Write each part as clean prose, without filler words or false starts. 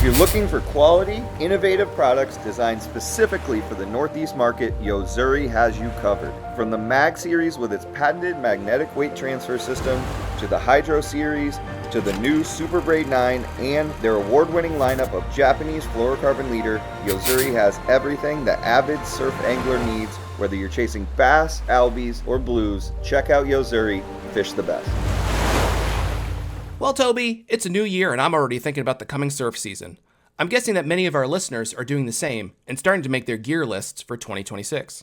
you're looking for quality, innovative products designed specifically for the Northeast market, Yo-Zuri has you covered. From the Mag series with its patented magnetic weight transfer system, to the Hydro series, to the new Super Braid 9, and their award-winning lineup of Japanese fluorocarbon leader, Yo-Zuri has everything the avid surf angler needs. Whether you're chasing bass, albies, or blues, check out Yo-Zuri, fish the best. Well, Toby, it's a new year and I'm already thinking about the coming surf season. I'm guessing that many of our listeners are doing the same and starting to make their gear lists for 2026.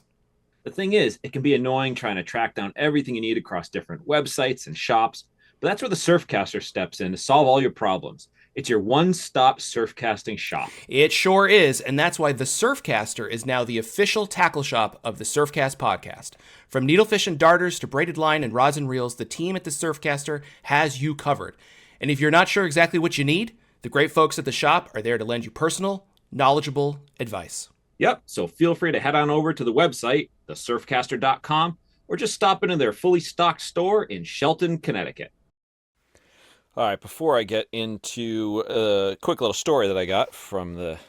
The thing is, it can be annoying trying to track down everything you need across different websites and shops, but that's where the Surfcaster steps in to solve all your problems. It's your one-stop surfcasting shop. It sure is, and that's why the Surfcaster is now the official tackle shop of the Surfcast Podcast. From needlefish and darters to braided line and rods and reels, the team at the Surfcaster has you covered. And if you're not sure exactly what you need, the great folks at the shop are there to lend you personal, knowledgeable advice. Yep, so feel free to head on over to the website, thesurfcaster.com, or just stop into their fully stocked store in Shelton, Connecticut. All right, before I get into a quick little story that I got from the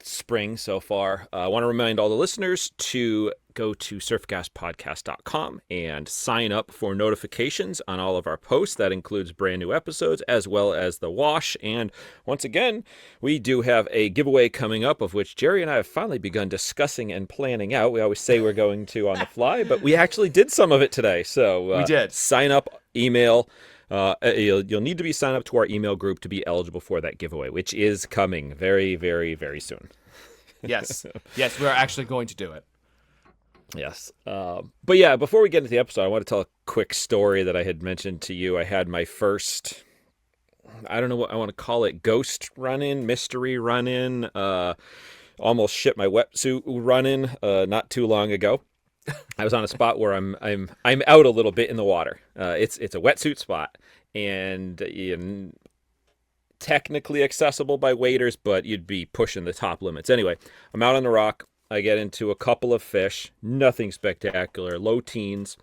spring so far, I want to remind all the listeners to go to surfcastpodcast.com and sign up for notifications on all of our posts. That includes brand new episodes as well as the wash. And once again, we do have a giveaway coming up, of which Jerry and I have finally begun discussing and planning out. We always say we're going to on the fly, but we actually did some of it today. So we did. Sign up, email. You'll need to be signed up to our email group to be eligible for that giveaway, which is coming very, very, very soon. Yes, we are actually going to do it. Yes. But yeah, before we get into the episode, I want to tell a quick story that I had mentioned to you. I had my first, I don't know what I want to call it, ghost run-in, mystery run-in, almost shit my wetsuit run-in not too long ago. I was on a spot where I'm out a little bit in the water. It's a wetsuit spot, and technically accessible by waders, but you'd be pushing the top limits. Anyway, I'm out on the rock. I get into a couple of fish, nothing spectacular, low teens,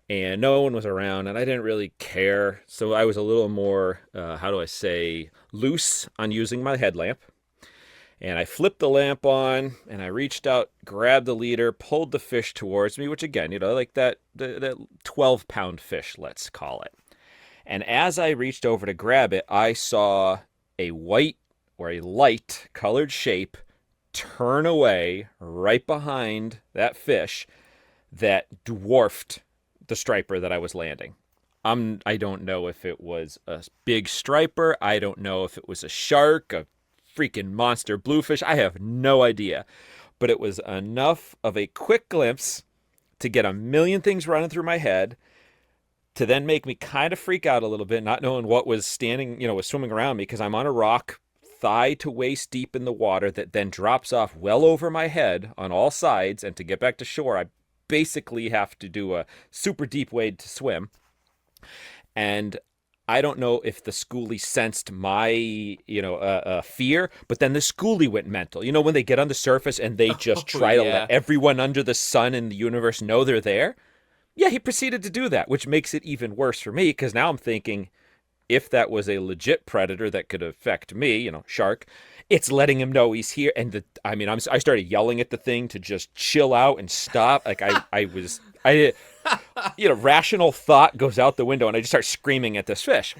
and no one was around, and I didn't really care. So I was a little more, loose on using my headlamp. And I flipped the lamp on, and I reached out, grabbed the leader, pulled the fish towards me, which again, like that 12-pound fish, let's call it. And as I reached over to grab it, I saw a white or a light colored shape turn away right behind that fish that dwarfed the striper that I was landing. I don't know if it was a big striper. I don't know if it was a shark, a freaking monster bluefish. I have no idea. But it was enough of a quick glimpse to get a million things running through my head, to then make me kind of freak out a little bit, not knowing what was was swimming around me, because I'm on a rock, thigh to waist deep in the water, that then drops off well over my head on all sides. And to get back to shore, I basically have to do a super deep wade to swim. And I don't know if the schoolie sensed my, fear, but then the schoolie went mental. You know, when they get on the surface and they just try to let everyone under the sun in the universe know they're there? Yeah, he proceeded to do that, which makes it even worse for me, because now I'm thinking, if that was a legit predator that could affect me, shark, it's letting him know he's here. And I started yelling at the thing to just chill out and stop. Like rational thought goes out the window, and I just start screaming at this fish.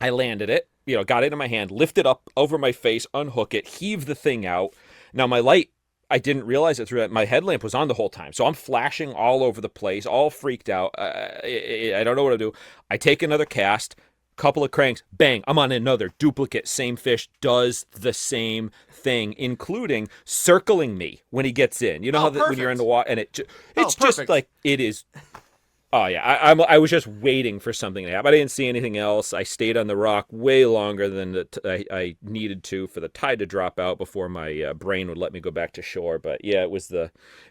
I landed it, got it in my hand, lifted up over my face, unhook it, heave the thing out. Now my light, I didn't realize it through that. My headlamp was on the whole time. So I'm flashing all over the place, all freaked out. I don't know what to do. I take another cast, couple of cranks, bang, I'm on another duplicate. Same fish does the same thing, including circling me when he gets in. You know when you're in the water, and it's just like, it is. Oh yeah, I was just waiting for something to happen. I didn't see anything else. I stayed on the rock way longer than I needed to for the tide to drop out before my brain would let me go back to shore. But yeah, it was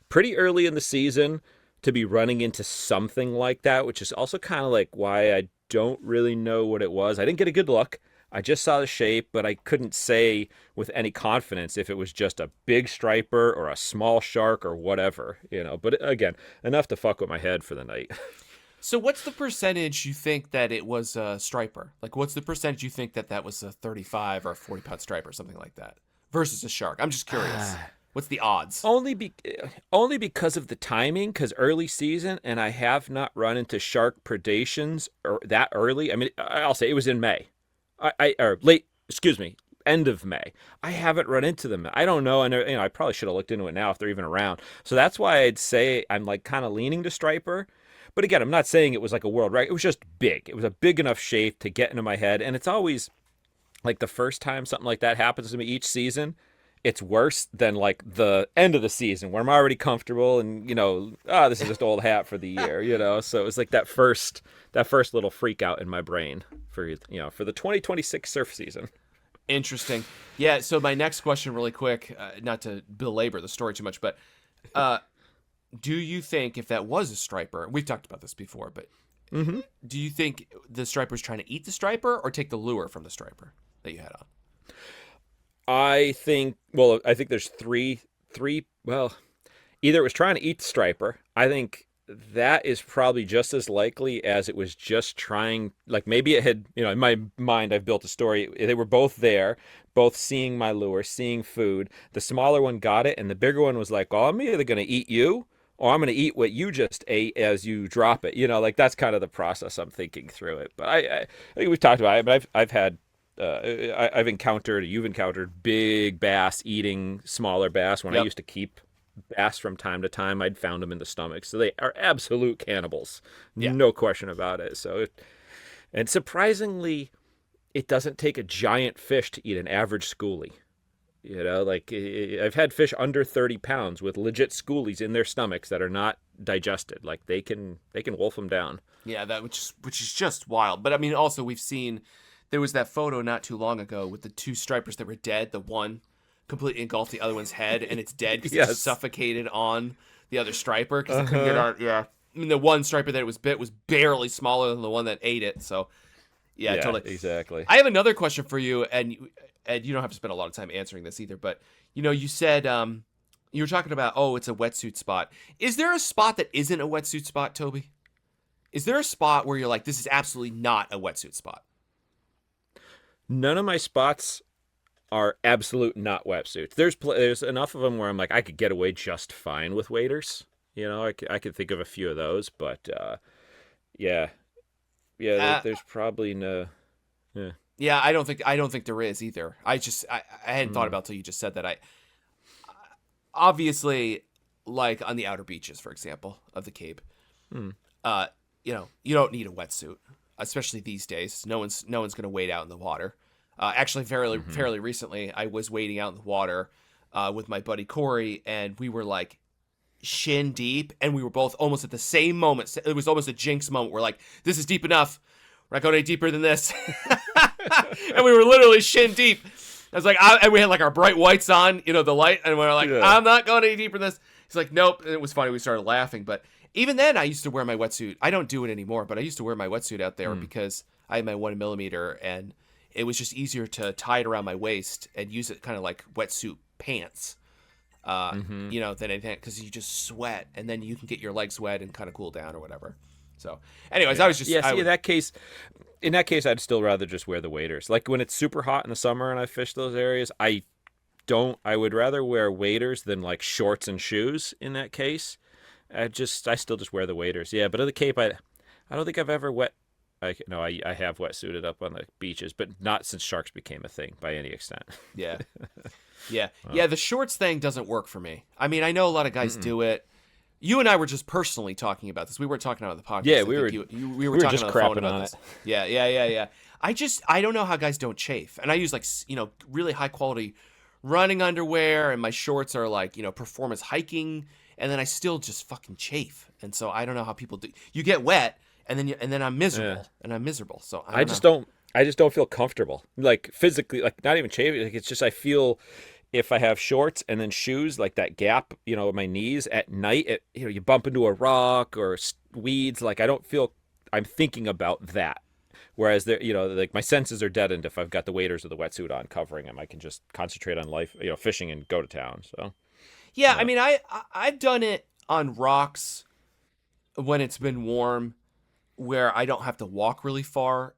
pretty early in the season to be running into something like that, which is also kind of like why I don't really know what it was. I didn't get a good look. I just saw the shape, but I couldn't say with any confidence if it was just a big striper or a small shark or whatever, But again, enough to fuck with my head for the night. So what's the percentage you think that it was a striper? Like, what's the percentage you think that that was a 35 or a 40-pound striper, something like that, versus a shark? I'm just curious. What's the odds? Only because of the timing, because early season, and I have not run into shark predations or that early. I mean, I'll say it was in May, or late. Excuse me, end of May. I haven't run into them. I don't know, and I probably should have looked into it now if they're even around. So that's why I'd say I'm like kind of leaning to striper. But again, I'm not saying it was like a world record. It was just big. It was a big enough shape to get into my head, and it's always like the first time something like that happens to me each season. It's worse than like the end of the season where I'm already comfortable and this is just old hat for the year. So it was like that first little freak out in my brain for the 2026 surf season. Interesting. Yeah. So my next question, really quick, not to belabor the story too much, but do you think if that was a striper, we've talked about this before, but do you think the striper was trying to eat the striper or take the lure from the striper that you had on? I think there's three. Well, either it was trying to eat the striper. I think that is probably just as likely as it was just trying, like maybe it had, in my mind, I've built a story. They were both there, both seeing my lure, seeing food. The smaller one got it, and the bigger one was like, oh, I'm either going to eat you or I'm going to eat what you just ate as you drop it. Like that's kind of the process I'm thinking through it. But I think we've talked about it, but you've encountered big bass eating smaller bass. When I used to keep bass from time to time, I'd found them in the stomach. So they are absolute cannibals. Yeah. No question about it. And surprisingly, it doesn't take a giant fish to eat an average schoolie. Like I've had fish under 30 pounds with legit schoolies in their stomachs that are not digested. Like they can wolf them down. Yeah, which is just wild. But I mean, also we've seen. There was that photo not too long ago with the two stripers that were dead. The one completely engulfed the other one's head, and it's dead because it's suffocated on the other striper because it couldn't get out. Yeah, I mean the one striper that it was bit was barely smaller than the one that ate it. So, yeah, totally, exactly. I have another question for you, and you don't have to spend a lot of time answering this either. But you said you were talking about it's a wetsuit spot. Is there a spot that isn't a wetsuit spot, Toby? Is there a spot where you're like, this is absolutely not a wetsuit spot? None of my spots are absolute not wetsuits. There's enough of them where I'm like, I could get away just fine with waders. I could think of a few of those, but there's probably no. Yeah. Yeah, I don't think there is either. I hadn't thought about it till you just said that. I obviously, like on the outer beaches, for example, of the Cape, you don't need a wetsuit. Especially these days, no one's going to wade out in the water. Actually, fairly recently, I was wading out in the water with my buddy Corey, and we were like shin deep, and we were both almost at the same moment. It was almost a jinx moment. We're like, "This is deep enough. We're not going any deeper than this," and we were literally shin deep. I was like, and we had like our bright whites on, the light, and we were like, "I'm not going any deeper than this." He's like, "Nope." And it was funny. We started laughing, but. Even then, I used to wear my wetsuit. I don't do it anymore, but I used to wear my wetsuit out there because I had my 1mm, and it was just easier to tie it around my waist and use it kind of like wetsuit pants, than anything, because you just sweat, and then you can get your legs wet and kind of cool down or whatever. So, anyways, I was just in that case, I'd still rather just wear the waders. Like when it's super hot in the summer and I fish those areas, I would rather wear waders than like shorts and shoes in that case. I still just wear the waders. Yeah, but at the Cape, I don't think I've ever I have wetsuited up on the beaches, but not since sharks became a thing by any extent. Yeah. Yeah, the shorts thing doesn't work for me. I mean, I know a lot of guys do it. You and I were just personally talking about this. We weren't talking about the podcast. Yeah, we were talking just on the phone about on this. it. Yeah. I don't know how guys don't chafe. And I use like, really high quality running underwear, and my shorts are like, performance hiking, and then I still just fucking chafe. And so I don't know how people do. You get wet, and then I'm miserable, and I'm miserable. So I just don't feel comfortable, like physically, like not even chafing. Like it's just I feel if I have shorts and then shoes, like that gap, my knees at night, you bump into a rock or weeds. Like I don't feel I'm thinking about that. Whereas there, like my senses are deadened if I've got the waders or the wetsuit on covering them. I can just concentrate on life, fishing and go to town. So. Yeah, I mean, I've done it on rocks when it's been warm, where I don't have to walk really far,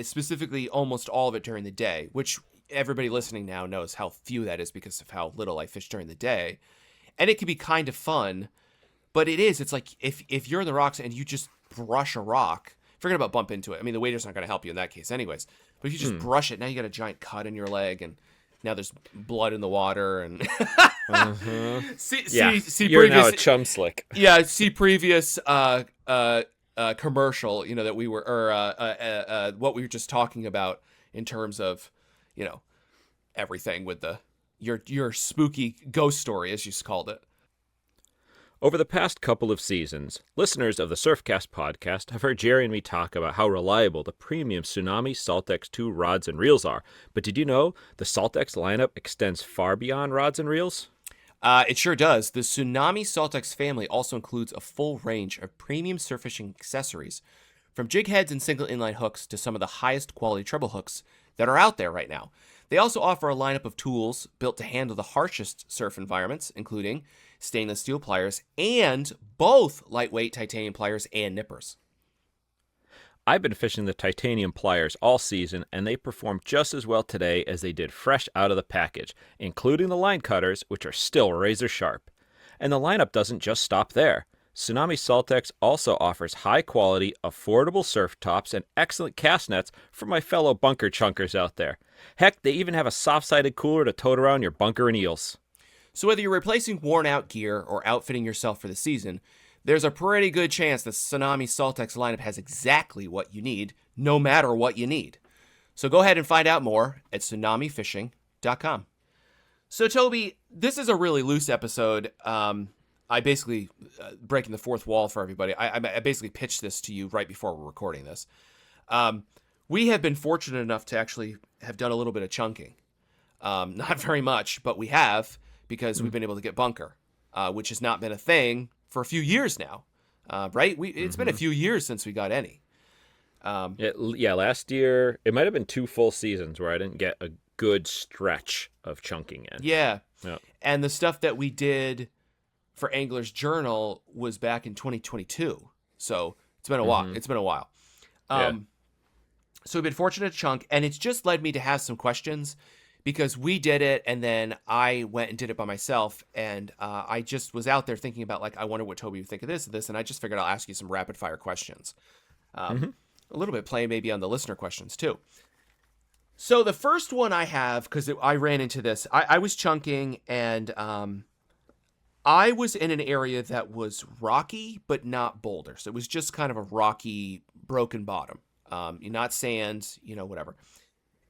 specifically almost all of it during the day, which everybody listening now knows how few that is because of how little I fish during the day. And it can be kind of fun, but it's like if you're in the rocks and you just brush a rock, forget about bump into it. I mean, the waiter's not going to help you in that case anyways. But if you just brush it, now you got a giant cut in your eg, and now there's blood in the water. And see you're previous, now a chum slick. Yeah, see previous commercial, that we were, or what we were just talking about in terms of, everything with your spooky ghost story, as you called it. Over the past couple of seasons, listeners of the Surfcast podcast have heard Jerry and me talk about how reliable the premium Tsunami Saltex 2 rods and reels are. But did you know the Saltex lineup extends far beyond rods and reels? It sure does. The Tsunami Saltex family also includes a full range of premium surf fishing accessories, from jig heads and single inline hooks to some of the highest quality treble hooks that are out there right now. They also offer a lineup of tools built to handle the harshest surf environments, including stainless steel pliers and both lightweight titanium pliers and nippers. I've been fishing the titanium pliers all season, and they perform just as well today as they did fresh out of the package, including the line cutters, which are still razor sharp. And the lineup doesn't just stop there. Tsunami Saltex also offers high-quality, affordable surf tops and excellent cast nets for my fellow bunker chunkers out there. Heck, they even have a soft-sided cooler to tote around your bunker and eels. So whether you're replacing worn-out gear or outfitting yourself for the season, there's a pretty good chance the Tsunami Saltex lineup has exactly what you need, no matter what you need. So go ahead and find out more at tsunamifishing.com. So Toby, this is a really loose episode. I basically, breaking the fourth wall for everybody, I basically pitched this to you right before we're recording this. We have been fortunate enough to actually have done a little bit of chunking. Not very much, but we have, because we've been able to get bunker, which has not been a thing for a few years now, right? It's been a few years since we got any. Last year, it might have been 2 full seasons where I didn't get a good stretch of chunking in. Yeah. And the stuff that we did for Angler's Journal was back in 2022. So it's been a while. It's been a while. So we've been fortunate to chunk, and it's just led me to have some questions, because we did it, and then I went and did it by myself, and I just was out there thinking about, I wonder what Toby would think of this, and I just figured I'll ask you some rapid-fire questions. A little bit play maybe on the listener questions, too. So the first one I have, because I ran into this, I was chunking, and I was in an area that was rocky, but not boulder. So it was just kind of a rocky, broken bottom. Not sand, whatever.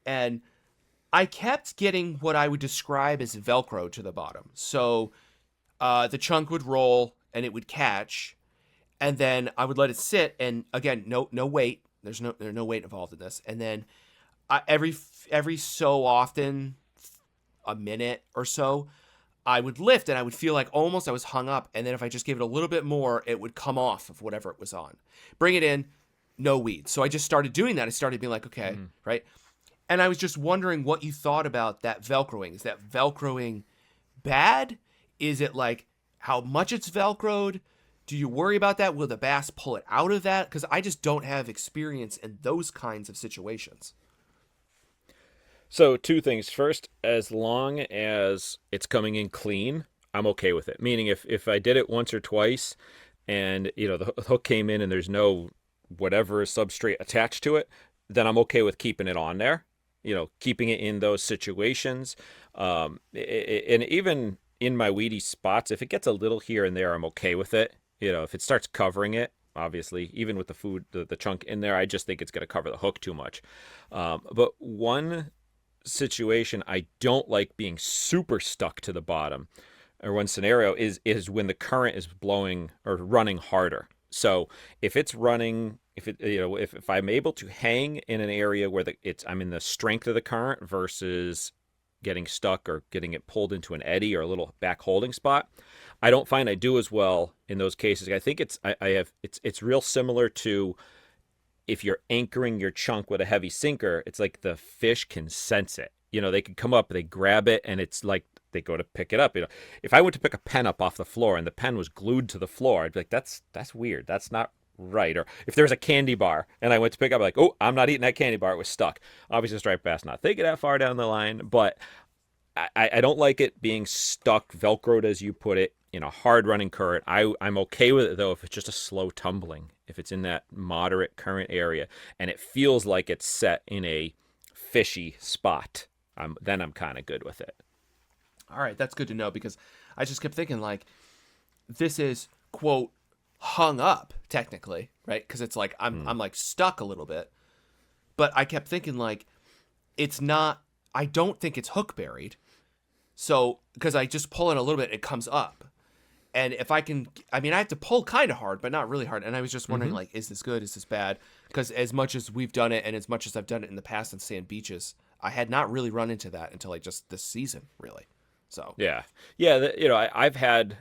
And I kept getting what I would describe as Velcro to the bottom. So the chunk would roll and it would catch, and then I would let it sit. And again, no weight. There's no weight involved in this. And then every so often, a minute or so, I would lift and I would feel like almost I was hung up. And then if I just gave it a little bit more, it would come off of whatever it was on. Bring it in, no weed. So I just started doing that. I started being like, okay, right? And I was just wondering what you thought about that Velcroing. Is that Velcroing bad? Is it like how much it's Velcroed? Do you worry about that? Will the bass pull it out of that? Because I just don't have experience in those kinds of situations. So 2 things. First, as long as it's coming in clean, I'm okay with it. Meaning if I did it once or twice and, the hook came in and there's no whatever substrate attached to it, then I'm okay with keeping it on there, keeping it in those situations. And even in my weedy spots, if it gets a little here and there, I'm okay with it. If it starts covering it, obviously, even with the food, the chunk in there, I just think it's going to cover the hook too much. But one situation I don't like being super stuck to the bottom, or one scenario is when the current is blowing or running harder. So if it's running, if I'm able to hang in an area where I'm in the strength of the current versus getting stuck or getting it pulled into an eddy or a little back holding spot, I don't find I do as well in those cases. I think it's real similar to if you're anchoring your chunk with a heavy sinker. It's like the fish can sense it. They can come up, they grab it, and it's like they go to pick it up. If I went to pick a pen up off the floor and the pen was glued to the floor, I'd be like, that's weird. That's not right. Or if there's a candy bar and I went to pick up, like, oh, I'm not eating that candy bar. It was stuck. Obviously, striped bass not thinking that far down the line, but I don't like it being stuck, Velcroed, as you put it, in a hard running current. I'm okay with it, though, if it's just a slow tumbling, if it's in that moderate current area and it feels like it's set in a fishy spot, then I'm kind of good with it. All right, that's good to know, because I just kept thinking, like, this is, quote, hung up, technically, right? Because it's like, I'm like stuck a little bit. But I kept thinking, like, it's not, I don't think it's hook buried. So, because I just pull it a little bit, it comes up. And if I can, I mean, I have to pull kind of hard, but not really hard. And I was just wondering, like, is this good? Is this bad? Because as much as we've done it, and as much as I've done it in the past on sand beaches, I had not really run into that until like just this season, really. So yeah. I've had,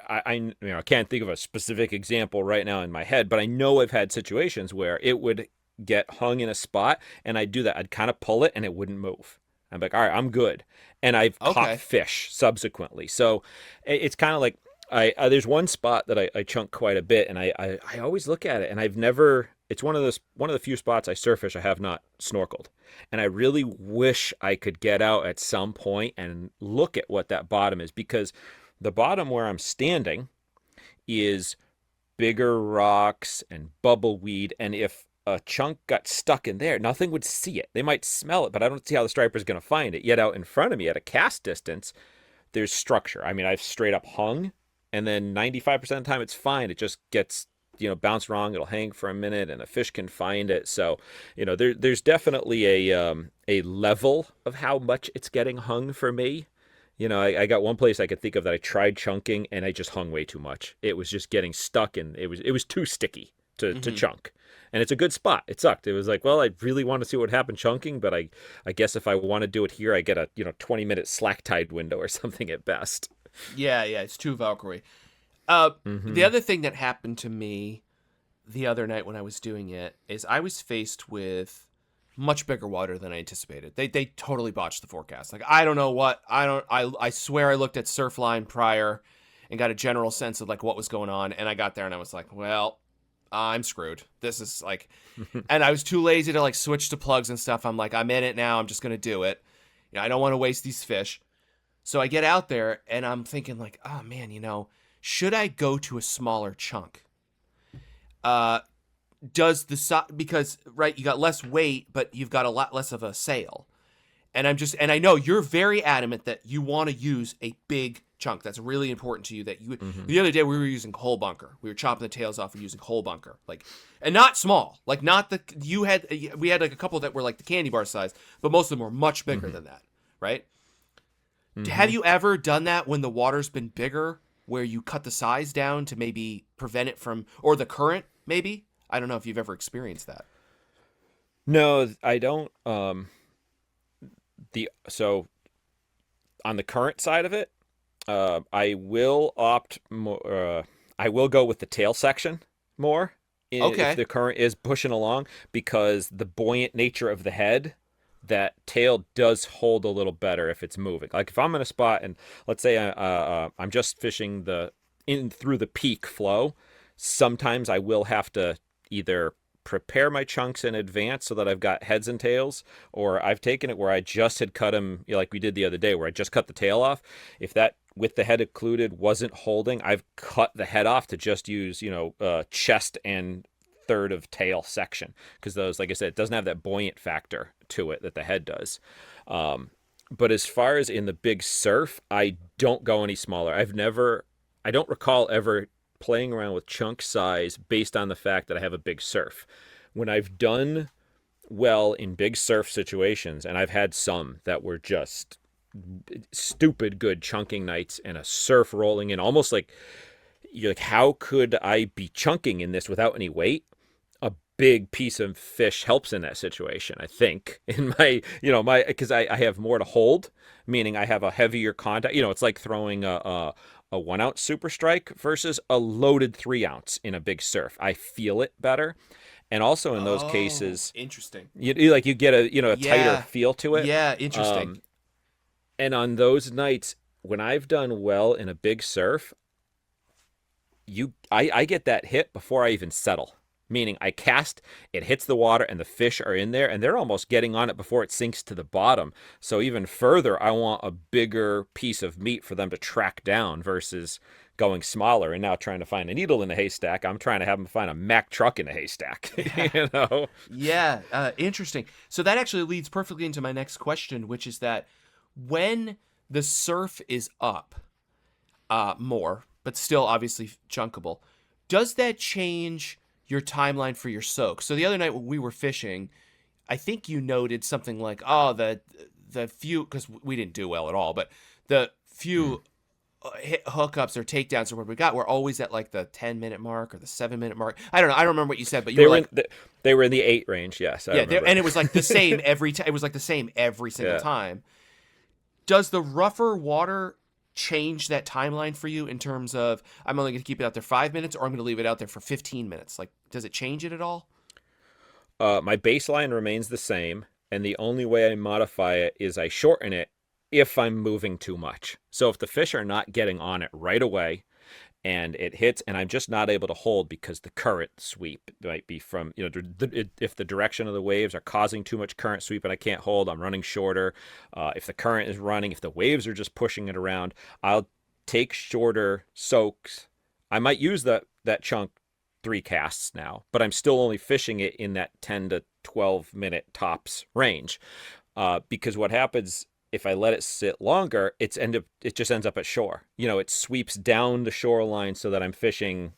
I can't think of a specific example right now in my head, but I know I've had situations where it would get hung in a spot, and I'd do that. I'd kind of pull it, and it wouldn't move. I'm like, all right, I'm good. And I've caught fish subsequently. So it's kind of like, there's one spot that I chunk quite a bit, and I always look at it, and I've never, it's one of the few spots I surf fish I have not snorkeled. And I really wish I could get out at some point and look at what that bottom is, because the bottom where I'm standing is bigger rocks and bubbleweed, and if a chunk got stuck in there, nothing would see it. They might smell it, but I don't see how the striper's going to find it. Yet out in front of me at a cast distance, there's structure. I mean, I've straight up hung, and then 95% of the time it's fine. It just gets, bounced wrong. It'll hang for a minute, and a fish can find it. So, there's definitely a level of how much it's getting hung for me. I got one place I could think of that I tried chunking, and I just hung way too much. It was just getting stuck, and it was too sticky to chunk. And it's a good spot. It sucked. It was like, well, I really want to see what happened chunking, but I guess if I want to do it here, I get a 20-minute slack tide window or something at best. Yeah, it's too Valkyrie. The other thing that happened to me the other night when I was doing it is I was faced with much bigger water than I anticipated. They totally botched the forecast. Like, I don't know what, I swear I looked at Surfline prior and got a general sense of like what was going on, and I got there and I was like, well, I'm screwed. This is like, and I was too lazy to like switch to plugs and stuff. I'm like, I'm in it now. I'm just going to do it. I don't want to waste these fish. So I get out there and I'm thinking like, oh man, should I go to a smaller chunk? Because right, you got less weight, but you've got a lot less of a sail. And I know you're very adamant that you want to use a big chunk. That's really important to you. That you. The other day we were using whole bunker. We were chopping the tails off and using whole bunker, and not small. Like not the we had like a couple that were like the candy bar size, but most of them were much bigger than that, right? Have you ever done that when the water's been bigger, where you cut the size down to maybe prevent it from, or the current maybe? I don't know if you've ever experienced that. No, I don't. So on the current side of it, I will opt more. I will go with the tail section more. If the current is pushing along, because the buoyant nature of the head, that tail does hold a little better if it's moving. Like if I'm in a spot and let's say I'm just fishing through the peak flow, sometimes I will have to either prepare my chunks in advance so that I've got heads and tails, or I've taken it where I just had cut them, like we did the other day, where I just cut the tail off. If that with the head occluded wasn't holding, I've cut the head off to just use, chest and third of tail section, because those, like I said, it doesn't have that buoyant factor to it that the head does. But as far as in the big surf, I don't go any smaller. I don't recall ever playing around with chunk size based on the fact that I have a big surf. When I've done well in big surf situations, and I've had some that were just stupid good chunking nights and a surf rolling in, almost like you're like, how could I be chunking in this without any weight? A big piece of fish helps in that situation, I think, in because I have more to hold, meaning I have a heavier contact. It's like throwing a 1 ounce super strike versus a loaded 3 ounce in a big surf. I feel it better. And also in those cases, interesting. You get a tighter feel to it. Yeah. Interesting. And on those nights when I've done well in a big surf, I get that hit before I even settle. Meaning I cast, it hits the water, and the fish are in there, and they're almost getting on it before it sinks to the bottom. So even further, I want a bigger piece of meat for them to track down versus going smaller and now trying to find a needle in a haystack. I'm trying to have them find a Mack truck in a haystack. You know? Yeah, interesting. So that actually leads perfectly into my next question, which is that when the surf is up more, but still obviously chunkable, does that change your timeline for your soak? So the other night when we were fishing, I think you noted something like, oh, the few, because we didn't do well at all, but the few hookups or takedowns or what we got were always at like the 10-minute mark or the 7-minute mark. I don't know. I don't remember what you said, but you were like, they were in the 8 range. Yes. I remember. And it was like the same every time. It was like the same every single time. Does the rougher water change that timeline for you in terms of, I'm only going to keep it out there 5 minutes, or I'm going to leave it out there for 15 minutes? Like, does it change it at all? My baseline remains the same, and the only way I modify it is I shorten it if I'm moving too much. So if the fish are not getting on it right away and it hits and I'm just not able to hold because the current sweep might be from, if the direction of the waves are causing too much current sweep and I can't hold, I'm running shorter. If the current is running, if the waves are just pushing it around, I'll take shorter soaks. I might use that chunk 3 casts now, but I'm still only fishing it in that 10 to 12 minute tops range. Because what happens if I let it sit longer, it just ends up at shore. It sweeps down the shoreline so that I'm fishing,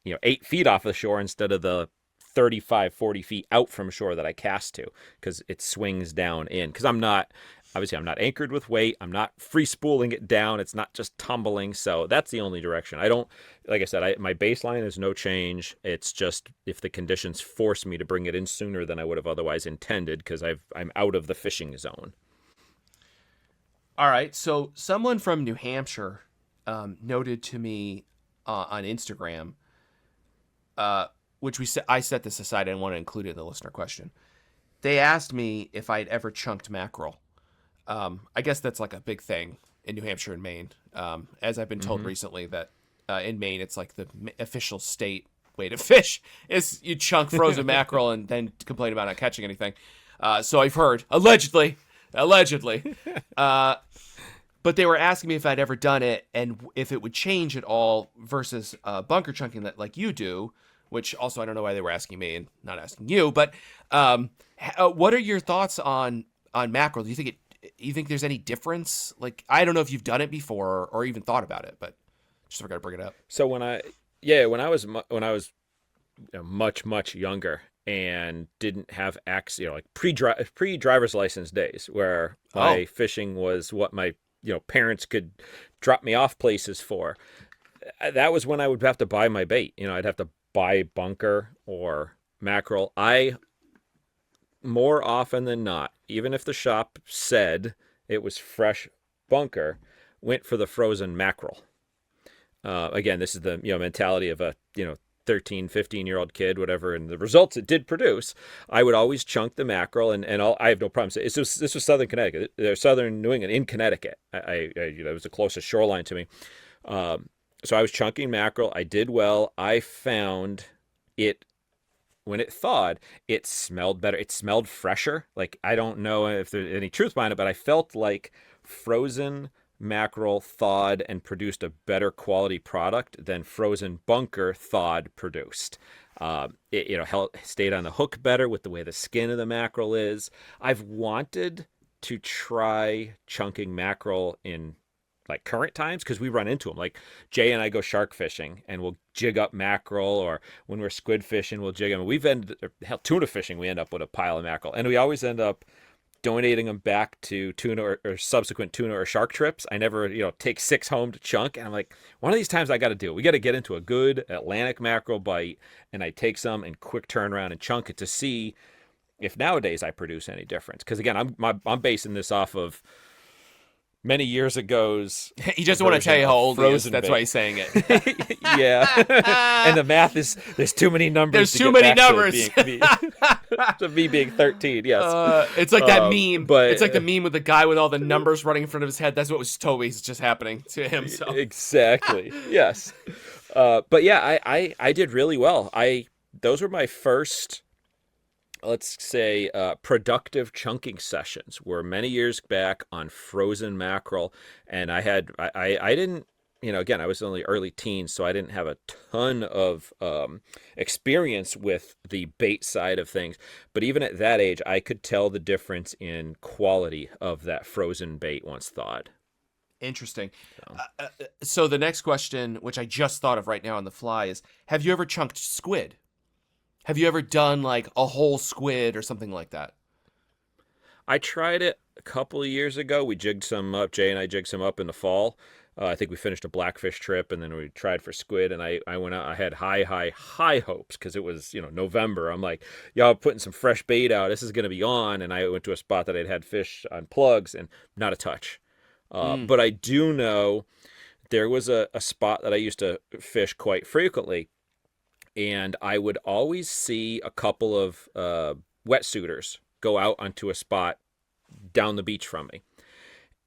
8 feet off the shore instead of the 35, 40 feet out from shore that I cast to, because it swings down in. Because I'm not anchored with weight. I'm not free spooling it down. It's not just tumbling. So that's the only direction. Like I said, my baseline is no change. It's just if the conditions force me to bring it in sooner than I would have otherwise intended, because I'm out of the fishing zone. All right, so someone from New Hampshire noted to me on Instagram, which I set this aside. I didn't want to include it in the listener question. They asked me if I'd ever chunked mackerel. I guess that's like a big thing in New Hampshire and Maine. As I've been told recently that in Maine, it's like the official state way to fish is you chunk frozen mackerel and then complain about not catching anything. So I've heard, allegedly. But they were asking me if I'd ever done it and if it would change at all versus bunker chunking that like you do, which also I don't know why they were asking me and not asking you. But what are your thoughts on mackerel? Do you think there's any difference? Like, I don't know if you've done it before or even thought about it, but just forgot to bring it up. So when I was much younger and didn't have access, like pre-driver's license days, where my fishing was what my parents could drop me off places for. That was when I would have to buy my bait. I'd have to buy bunker or mackerel. I, more often than not, even if the shop said it was fresh bunker, went for the frozen mackerel. Again, this is the mentality of a 13, 15-year-old kid, whatever, and the results it did produce. I would always chunk the mackerel, and I have no problem. This was Southern Connecticut, Southern New England in Connecticut. It was the closest shoreline to me. So I was chunking mackerel. I did well. I found it, when it thawed, it smelled better. It smelled fresher. Like, I don't know if there's any truth behind it, but I felt like frozen mackerel thawed and produced a better quality product than frozen bunker thawed produced. It stayed on the hook better with the way the skin of the mackerel is. I've wanted to try chunking mackerel in like current times, because we run into them. Like, Jay and I go shark fishing and we'll jig up mackerel, or when we're squid fishing, we'll jig them. Tuna fishing, we end up with a pile of mackerel, and we always end up donating them back to tuna or subsequent tuna or shark trips. I never, take 6 home to chunk. And I'm like, one of these times I got to do it. We got to get into a good Atlantic mackerel bite, and I take some and quick turn around and chunk it to see if nowadays I produce any difference. Because again, I'm basing this off of many years ago's. He doesn't want to tell you how old he is. frozen That's bait. why he's saying it. Yeah. And the math is, there's too many numbers. There's to too get many back numbers. To me being 13, yes. It's like that meme. but- It's like the meme with the guy with all the numbers running in front of his head. That's what was Toby's just happening to him. So. Exactly. Yes. But yeah, I did really well. Those were my first, let's say, productive chunking sessions. Were many years back on frozen mackerel, and I didn't, again, I was only early teens, so I didn't have a ton of experience with the bait side of things. But even at that age, I could tell the difference in quality of that frozen bait once thawed. Interesting. So the next question, which I just thought of right now on the fly, is: have you ever chunked squid? Have you ever done like a whole squid or something like that? I tried it a couple of years ago. We jigged some up. Jay and I jigged some up in the fall. I think we finished a blackfish trip, and then we tried for squid. And I went out. I had high hopes because it was November. I'm like, y'all putting some fresh bait out. This is going to be on. And I went to a spot that I'd had fish on plugs, and not a touch. But I do know there was a spot that I used to fish quite frequently. And I would always see a couple of wetsuiters go out onto a spot down the beach from me.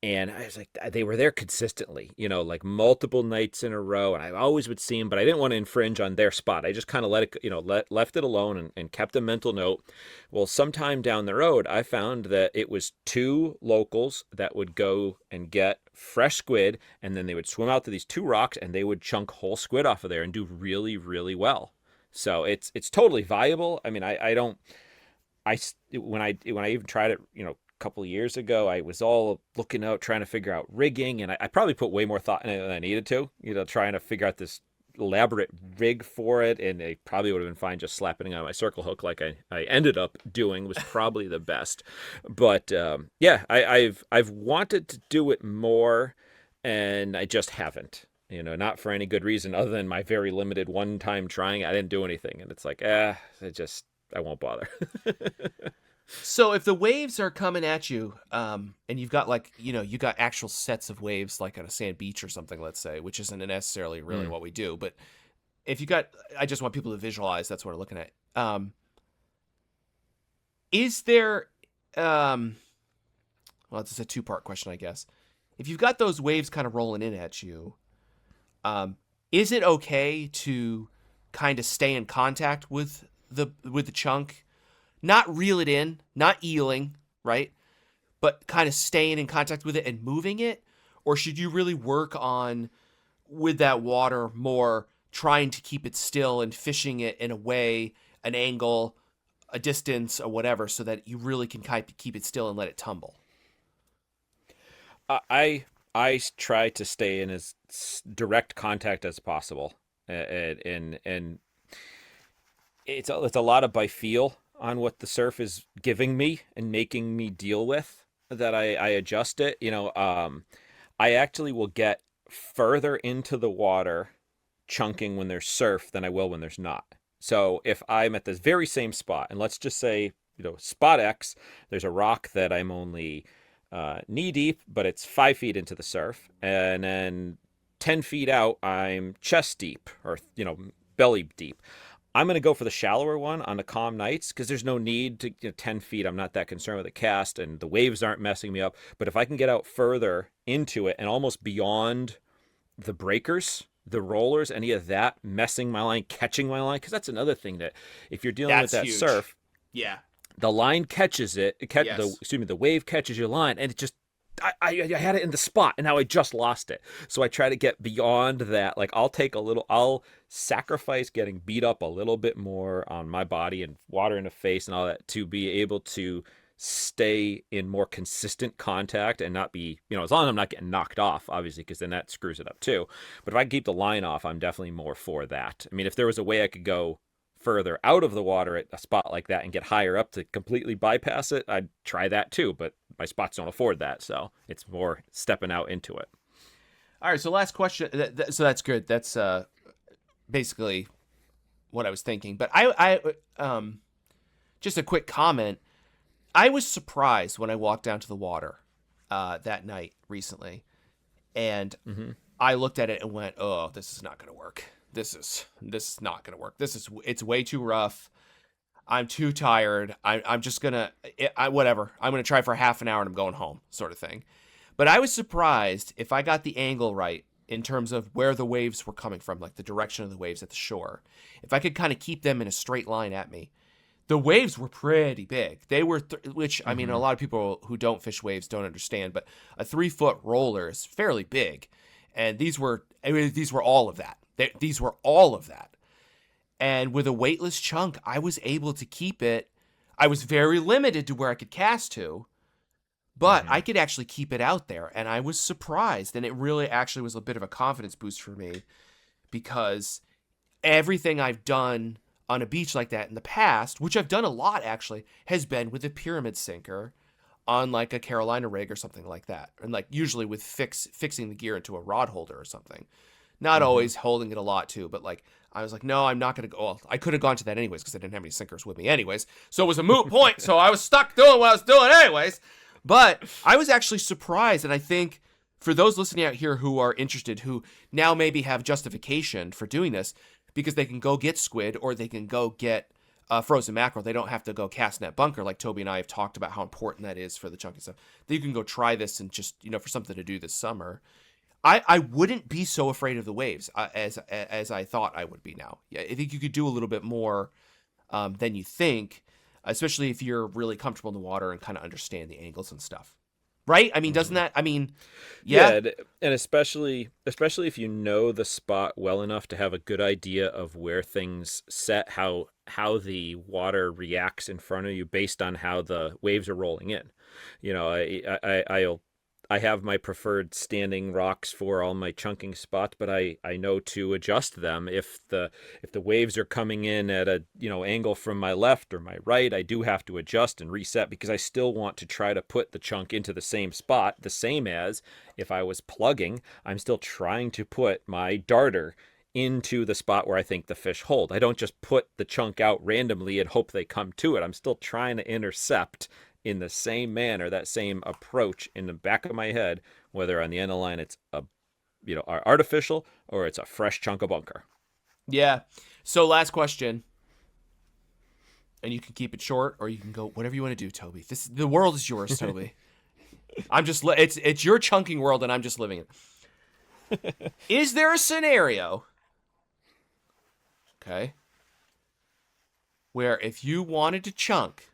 And I was like, they were there consistently, like multiple nights in a row. And I always would see them, but I didn't want to infringe on their spot. I just kind of left it alone and kept a mental note. Well, sometime down the road, I found that it was two locals that would go and get fresh squid. And then they would swim out to these two rocks and they would chunk whole squid off of there and do really, really well. So it's totally viable. I mean, when I even tried it, a couple of years ago, I was all looking out, trying to figure out rigging, and I probably put way more thought in it than I needed to, trying to figure out this elaborate rig for it, and it probably would have been fine just slapping it on my circle hook like I ended up doing was probably the best. But yeah, I've wanted to do it more, and I just haven't. Not for any good reason other than my very limited one-time trying. I didn't do anything. And it's like, I won't bother. So if the waves are coming at you, and you've got you got actual sets of waves like on a sand beach or something, let's say, which isn't necessarily really what we do. But if you got, I just want people to visualize that's what we're looking at. Is there, well, it's a two-part question, I guess. If you've got those waves kind of rolling in at you, is it okay to kind of stay in contact with the chunk, not reel it in, not eeling, right? But kind of staying in contact with it and moving it? Or should you really work on, with that water, more trying to keep it still and fishing it in a way, an angle, a distance, or whatever, so that you really can kind of keep it still and let it tumble? I try to stay in as direct contact as possible, and it's a lot of by feel on what the surf is giving me and making me deal with that I adjust it. I actually will get further into the water chunking when there's surf than I will when there's not. So if I'm at this very same spot, and let's just say, spot X, there's a rock that I'm only knee deep, but it's 5 feet into the surf, and then 10 feet out, I'm chest deep or, belly deep. I'm going to go for the shallower one on the calm nights because there's no need to 10 feet. I'm not that concerned with the cast and the waves aren't messing me up. But if I can get out further into it and almost beyond the breakers, the rollers, any of that messing my line, catching my line, because that's another thing that if you're dealing with that huge. surf, Yeah, the line catches it. Yes. The wave catches your line, and it just I had it in the spot, and now I just lost it. So I try to get beyond that. Like I'll sacrifice getting beat up a little bit more on my body and water in the face and all that to be able to stay in more consistent contact and not be, as long as I'm not getting knocked off, obviously, because then that screws it up too. But if I can keep the line off, I'm definitely more for that. I mean, if there was a way I could go further out of the water at a spot like that and get higher up to completely bypass it, I'd try that too, but my spots don't afford that, so it's more stepping out into it. All right, so last question. So that's good. That's basically what I was thinking. But I just a quick comment. I was surprised when I walked down to the water that night recently, and I looked at it and went, "Oh, this is not going to work. This is not going to work. It's way too rough. I'm too tired. I'm just gonna whatever. I'm gonna try for half an hour and I'm going home," sort of thing. But I was surprised if I got the angle right in terms of where the waves were coming from, like the direction of the waves at the shore. If I could kind of keep them in a straight line at me, the waves were pretty big. They were, which I mean, a lot of people who don't fish waves don't understand, but a 3-foot roller is fairly big, and these were all of that. These were all of that. And with a weightless chunk, I was able to keep it. I was very limited to where I could cast to, but I could actually keep it out there. And I was surprised. And it really actually was a bit of a confidence boost for me, because everything I've done on a beach like that in the past, which I've done a lot actually, has been with a pyramid sinker on like a Carolina rig or something like that. And like usually with fixing the gear into a rod holder or something. Not always holding it a lot too, but like I was like, no, I'm not going to go. Well, I could have gone to that anyways because I didn't have any sinkers with me anyways. So it was a moot point. So I was stuck doing what I was doing anyways. But I was actually surprised. And I think for those listening out here who are interested, who now maybe have justification for doing this, because they can go get squid or they can go get frozen mackerel. They don't have to go cast net bunker like Toby and I have talked about how important that is for the chunky stuff. That you can go try this and just, for something to do this summer. I wouldn't be so afraid of the waves as I thought I would be now. Yeah, I think you could do a little bit more than you think, especially if you're really comfortable in the water and kind of understand the angles and stuff. Right? I mean, doesn't that? I mean, yeah. And especially if you know the spot well enough to have a good idea of where things set, how the water reacts in front of you based on how the waves are rolling in. I have my preferred standing rocks for all my chunking spots, but I know to adjust them if the waves are coming in at a angle from my left or my right. I do have to adjust and reset because I still want to try to put the chunk into the same spot, the same as if I was plugging. I'm still trying to put my darter into the spot where I think the fish hold. I don't just put the chunk out randomly and hope they come to it. I'm still trying to intercept in the same manner, that same approach in the back of my head, whether on the end of the line it's a artificial or it's a fresh chunk of bunker. Yeah. So last question, and you can keep it short or you can go whatever you want to do, Toby. The world is yours, Toby. It's your chunking world and I'm just living it. Is there a scenario, okay, where if you wanted to chunk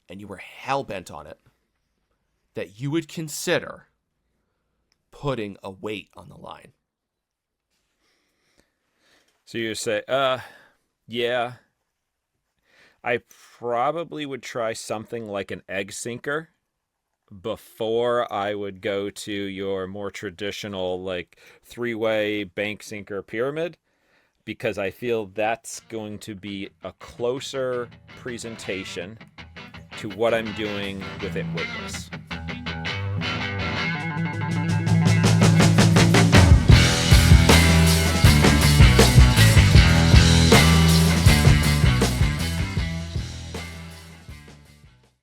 and you were hell-bent on it, that you would consider putting a weight on the line? So you say, yeah, I probably would try something like an egg sinker before I would go to your more traditional, like, 3-way bank sinker pyramid, because I feel that's going to be a closer presentation to what I'm doing with it weightless.